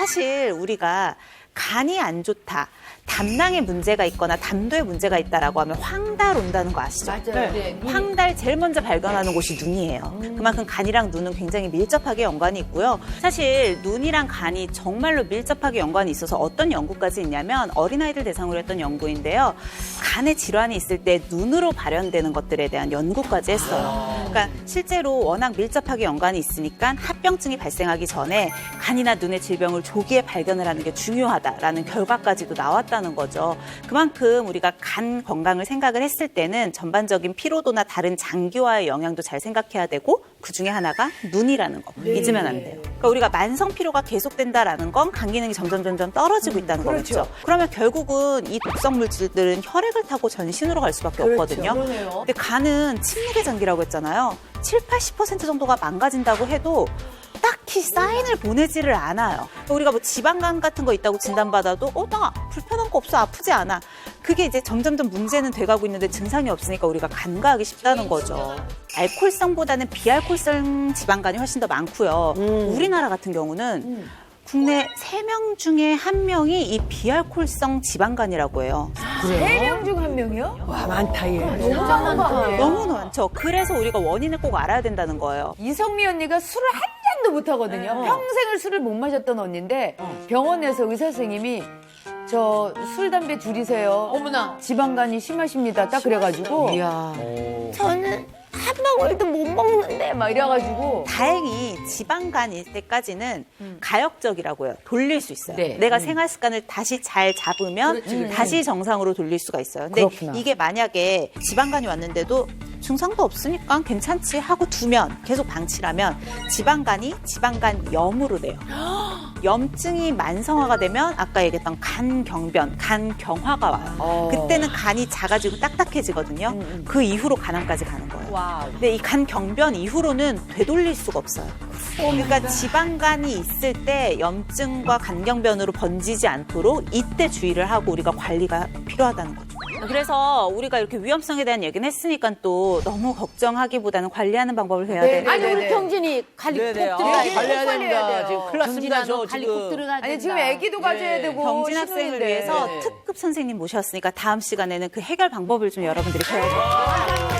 사실 우리가 간이 안 좋다, 담낭에 문제가 있거나 담도에 문제가 있다라고 하면 황달 온다는 거 아시죠? 맞아요. 네. 황달 제일 먼저 발견하는 곳이 눈이에요. 그만큼 간이랑 눈은 굉장히 밀접하게 연관이 있고요. 사실 눈이랑 간이 정말로 밀접하게 연관이 있어서 어떤 연구까지 있냐면 어린아이들 대상으로 했던 연구인데요. 간에 질환이 있을 때 눈으로 발현되는 것들에 대한 연구까지 했어요. 그러니까 실제로 워낙 밀접하게 연관이 있으니까 합병증이 발생하기 전에 간이나 눈의 질병을 조기에 발견을 하는 게 중요하다라는 결과까지도 나왔다는 거죠. 그만큼 우리가 간 건강을 생각을 했을 때는 전반적인 피로도나 다른 장기와의 영향도 잘 생각해야 되고 그중에 하나가 눈이라는 거 잊으면 안 돼요. 그러니까 우리가 만성 피로가 계속된다라는 건 간 기능이 점점 떨어지고 있다는 거겠죠. 그러면 결국은 이 독성 물질들은 혈액을 타고 전신으로 갈 수밖에 없거든요. 그러네요. 근데 간은 침묵의 장기라고 했잖아요. 70~80% 정도가 망가진다고 해도 딱히 사인을 보내지를 않아요. 우리가 뭐 지방간 같은 거 있다고 진단받아도 나 불편한 거 없어, 아프지 않아. 그게 이제 점점점 문제는 돼가고 있는데 증상이 없으니까 우리가 간과하기 쉽다는 거죠. 알코올성보다는 비알코올성 지방간이 훨씬 더 많고요. 우리나라 같은 경우는 국내 3명 중에 1명이 이 비알코올성 지방간이라고 해요. 3명 중 1명이요? 와, 많다, 얘. 너무 많은 거 아니에요? 너무 많죠. 그래서 우리가 원인을 꼭 알아야 된다는 거예요. 이성미 언니가 술을 한 잔도 못 하거든요. 평생을 술을 못 마셨던 언니인데 병원에서 의사 선생님이 저 술, 담배 줄이세요. 어머나. 지방간이 심하십니다. 딱 그래가지고 이야. 저는 한 방울도 못 먹는데 막 이래가지고 다행히 지방간일 때까지는 가역적이라고 해요. 돌릴 수 있어요. 네. 내가 생활 습관을 다시 잘 잡으면 다시 정상으로 돌릴 수가 있어요. 근데 그렇구나. 이게 만약에 지방간이 왔는데도 증상도 없으니까 괜찮지 하고 두면 계속 방치하면 지방간이 지방간염으로 돼요. 염증이 만성화가 되면 아까 얘기했던 간경변, 간경화가 와요. 그때는 간이 작아지고 딱딱해지거든요. 그 이후로 간암까지 가는 거예요. 와우. 근데 이 간경변 이후로는 되돌릴 수가 없어요. 그러니까 지방간이 있을 때 염증과 간경변으로 번지지 않도록 이때 주의를 하고 우리가 관리가 필요하다는 거죠. 그래서 우리가 이렇게 위험성에 대한 얘기는 했으니까 또 너무 걱정하기보다는 관리하는 방법을 배워야 돼요. 아니, 우리 경진이 관리 꼭 네네. 들어가야 돼. 관리해야 됩니다. 돼요. 지금 큰일 났습니다. 저 관리 꼭 지금. 들어가야 된다. 아니 지금 애기도 가져야 되고 경진 학생을 신혼인데. 위해서 특급 선생님 모셨으니까 다음 시간에는 그 해결 방법을 좀 여러분들이 배워줘요.